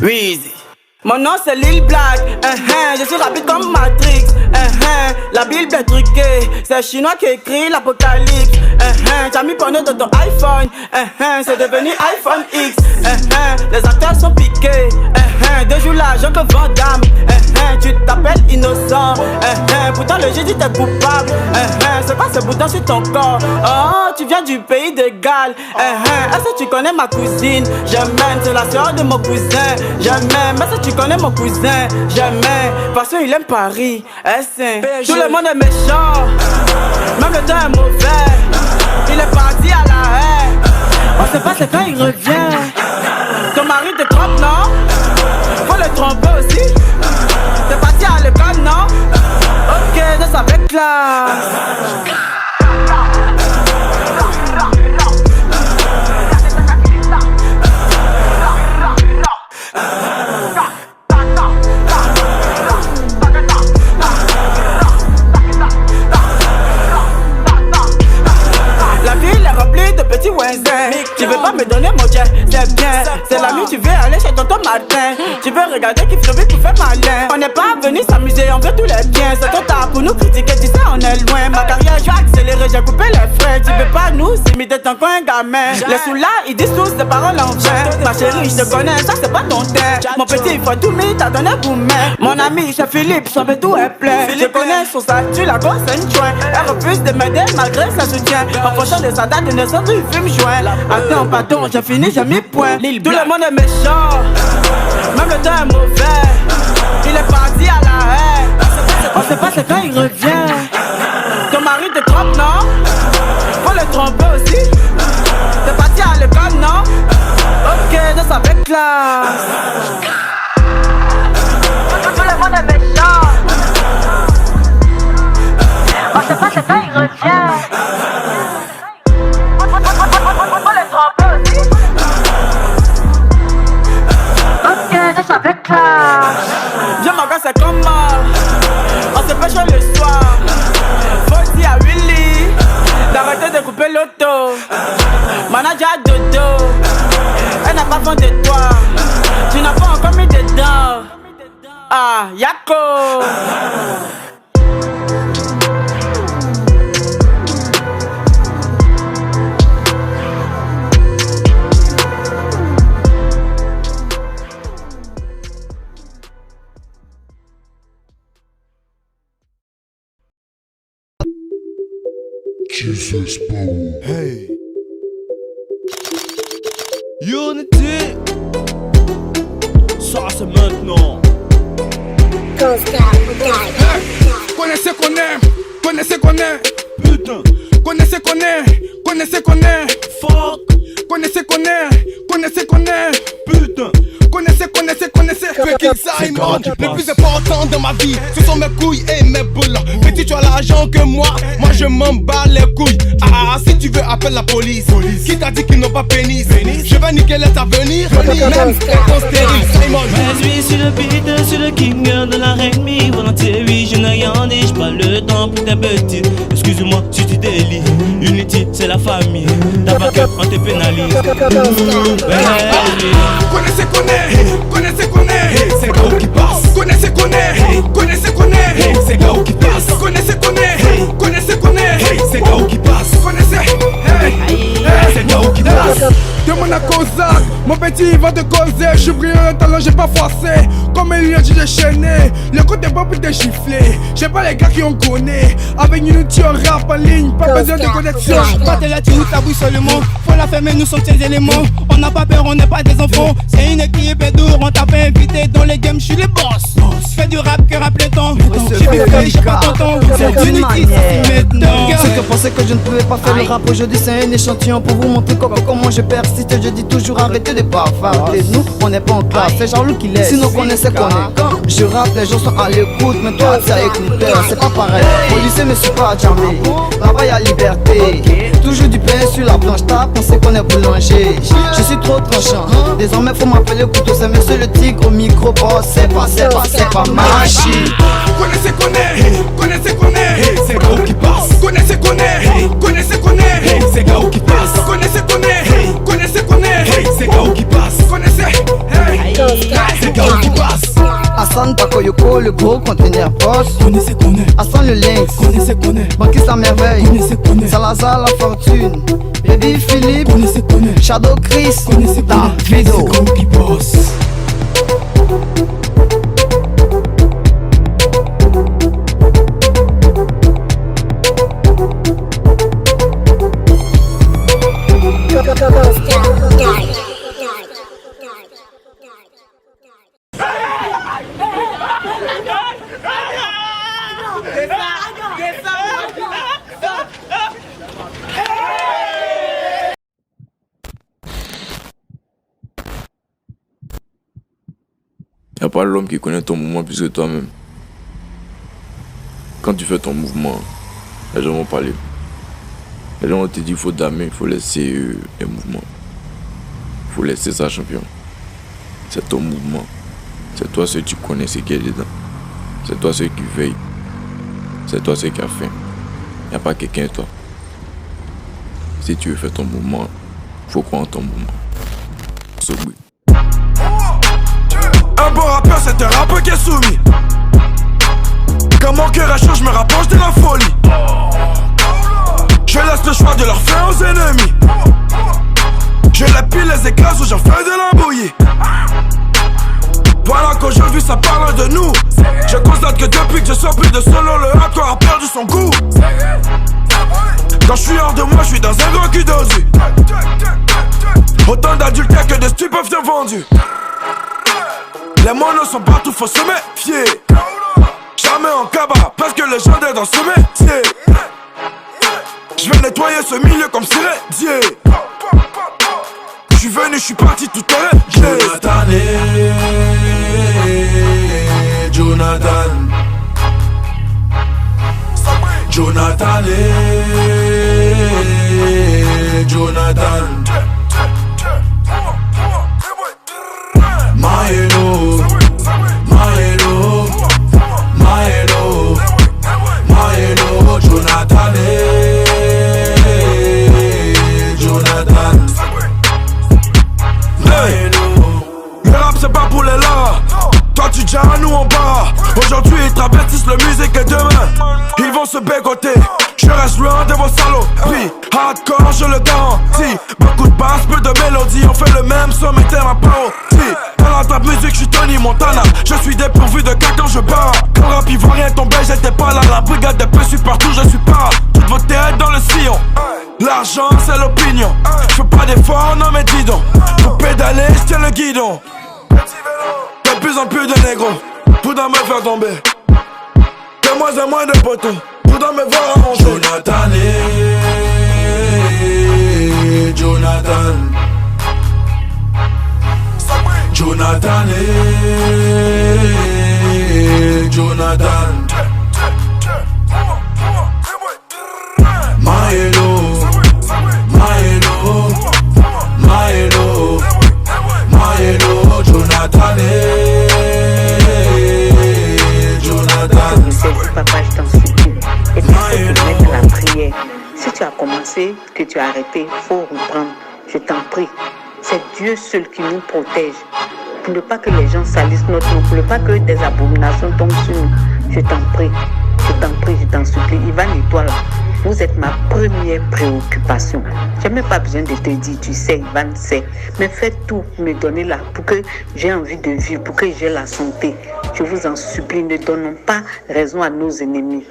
Weezy. Mon nom c'est Lil Black, je suis rapide comme Matrix, la Bible est truquée, c'est chinois qui écrit l'apocalypse, t'as mis porno dans ton iPhone, c'est devenu iPhone X, les acteurs sont piqués, 2 jours l'argent que Van Damme, tu t'appelles innocent, pourtant le juge dit t'es coupable, c'est quoi ce bouton sur ton corps, oh tu viens du pays de Galles, est-ce que tu connais ma cousine, je m'aime, c'est la soeur de mon cousin, je m'aime, est-ce que tu connais mon cousin, jamais, parce qu'il aime Paris, tout le monde est méchant, même le temps est mauvais, il est parti à la haie, on sait pas c'est quand il revient, ton mari te trompe non, faut le tromper aussi, t'es parti à l'école non, ok, danse avec classe. Tu veux pas me donner mon jet, c'est bien. C'est la nuit, tu veux aller chez tonton Martin. Tu veux regarder qui fait pour faire malin. On n'est pas venu s'amuser, on veut tous les biens. C'est trop tard pour nous critiquer, tu sais on est loin. Ma carrière je vais accélérer, j'ai coupé les frais. Tu veux pas nous imiter tant qu'un gamin. Les sous-là, ils disent tous des paroles en vain. Ma chérie, je te connais, ça c'est pas ton teint. Mon petit, il faut tout mis, t'as donné pour main. Mon ami, c'est Philippe, son tout est plein. Je connais son statut, la grosse c'est une joint. Elle refuse de m'aider malgré sa soutien. En fonction de sa date de naissance, il fume joint. Attends, pardon, j'ai fini, j'ai mis point. Tout le monde est méchant, même le temps est mauvais. Il est parti à la haie, on sait pas c'est quand il revient. Ton mari te trompe, non? Faut le tromper aussi. T'es parti à l'école, non? Ok, danse avec classe. Tout le monde est méchant, on sait pas c'est quand il revient. Avec classe. Viens mon gars c'est comment on se pêche le soir. Faut dire à Willy d'arrêter de couper l'auto. Manager dodo, elle n'a pas faim de toi. Tu n'as pas encore mis dedans. Ah, Yako. Jesus Power. Hey. Unity. Ça c'est maintenant. Connaissez qu'on aime, connaissez qu'on aime. Putain. Connaissez qu'on aime, connaissez qu'on aime. Fuck. Connaissez qu'on aime, connaissez qu'on aime. Putain. Connaissez, connaissez, connaissez. Fucking Simon, le plus important dans ma vie, ce sont mes couilles et mes boules. Petit, tu as l'argent que moi je m'en bats les couilles. Ah, si tu veux, appelle la police. Qui t'a dit qu'ils n'ont pas pénis? Je vais niquer les avenir. Même ton stérile, Simon. Je suis sur le beat, sur le king de la reine, volontiers, oui, je n'ai rien dit. J'pas le temps pour tes petites. Excuse-moi si tu délis. Unity, c'est la famille. T'as pas cœur, on te pénalise. Connaissez qu'on est, connaissez qu'on est. C'est Gao qui passe. Connaissez qu'on est, connaissez qu'on est. C'est Gao qui passe. Connaissez qu'on est, connaissez qu'on est. C'est Gao qui passe. Connaissez, c'est Gao qui passe. Demande à Kozak, mon petit il va te causer. Je suis brillant de talent, j'ai pas forcé. Comme il y a du déchaîné. Le côté pas pour te gifler. J'ai pas les gars qui on connaît. Avec Unity on rap en ligne, pas besoin de connexion. Pas de la tue, ta bouille seulement. Faut la fermer, nous sommes ces éléments. On n'a pas peur, on n'est pas des enfants. C'est une équipe dure, on t'a pas invité dans les games, je suis le boss. Fais du rap que rap le temps. J'ai vu que j'ai pas ton temps. C'est Unity, c'est maintenant. Ceux qui pensaient que je ne pouvais pas faire le rap aujourd'hui, c'est un échantillon pour vous montrer comment je persiste. Je dis toujours arrêtez de bavarder. Nous on n'est pas en classe, c'est Jean-Luc qui laisse. Sinon connaissez qu'on est. Quand je rappe, les gens sont à l'écoute, mais toi t'es à écouteur, c'est pas pareil. Au lycée me suis pas jamais. Là-bas y'a liberté. Toujours du pain sur la planche, t'as pensé qu'on est boulanger. Je suis trop tranchant. Désormais faut m'appeler couteau, c'est monsieur le tigre au micro. Boss, c'est pas machine. Connaissez qu'on est, connaissez qu'on est. C'est Gao qui passe. Connaissez qu'on est, connaissez qu'on est. C'est Gao qui passe. Connaissez qu'on est, connaissez qu'on est. C'est Gao qui passe. Connaissez, Amazon, Pacoyoko, le gros conteneur boss. Connaissez, connaît. Assan le lynx, Connaissez, connaît. Banquis la merveille. Connaissez, connaît. Salazar la fortune. Baby Philippe, Connaissez, connaît. Shadow Chris, Connaissez, connaît. Davido. C'est comme qui bosse. Y'a pas l'homme qui connaît ton mouvement plus que toi-même. Quand tu fais ton mouvement, les gens vont parler. Les gens vont te dire il faut damer, il faut laisser les mouvements. Il faut laisser ça, champion. C'est ton mouvement. C'est toi ce que tu connais, ce qui est dedans. C'est toi ce qui veille. C'est toi ce qui a faim. Il n'y a pas quelqu'un toi. Si tu veux faire ton mouvement, il faut croire en ton mouvement. Sobri. Un bon rappeur, c'est un rappeur qui est soumis. Quand mon cœur est chaud, je me rapproche de la folie. Je laisse le choix de leur faire aux ennemis. Je les pile, les écrase ou j'en fais de la bouillie. Voilà qu'aujourd'hui ça parle de nous. Je constate que depuis que je sors plus de solo, le hardcore a perdu son goût. Quand je suis hors de moi, je suis dans un grand cul dosu. Autant d'adultères que de stupéfiants vendus. Les monos sont partout, faut se méfier. Jamais en cabas, parce que les gens dans ce métier. Je vais nettoyer ce milieu comme Sirédier. Je suis venu, je suis parti, tout est réglé. Jonathan et Jonathan. Jonathan et Jonathan. Maelo, Maelo, Maelo, Maelo, Jonathan et Jonathan. Maelo. Le rap c'est pas pour les là. Toi tu dis à nous en bas. Aujourd'hui ils travestissent le musique et demain ils vont se bégoter. Je reste loin de vos salauds. Puis hardcore je le garantis. Beaucoup de basses, peu de mélodies. On fait le même son mais t'es ma parodie. Dans la trap musique je suis Tony Montana. Je suis dépourvu de cas quand je bats. Quand le rap il va rien tomber j'étais pas là. La brigade des peu suis partout je suis pas. Toutes vos têtes dans le sillon. L'argent c'est l'opinion. Je fais pas d'efforts non mais dis donc. Pour pédaler je tiens le guidon. De plus en plus de négros pour dans me faire tomber. De moins en moins de poteaux pour dans me voir arranger. Jonathan et Jonathan. Jonathan et Jonathan. Maelo, Maelo, Maelo, Maelo, Jonathan et Jonathan. Papa, je t'en supplie. Et puis, il faut te mettre à la prière. Si tu as commencé, que tu as arrêté, il faut reprendre. Je t'en prie. C'est Dieu seul qui nous protège. Pour ne pas que les gens salissent notre nom, pour ne pas que des abominations tombent sur nous. Je t'en prie, je t'en prie, je t'en supplie. Ivan et toi là, vous êtes ma première préoccupation. J'ai même pas besoin de te dire, tu sais, Ivan sait. Mais faites tout pour me donner là, pour que j'ai envie de vivre, pour que j'ai la santé. Je vous en supplie, ne donnons pas raison à nos ennemis.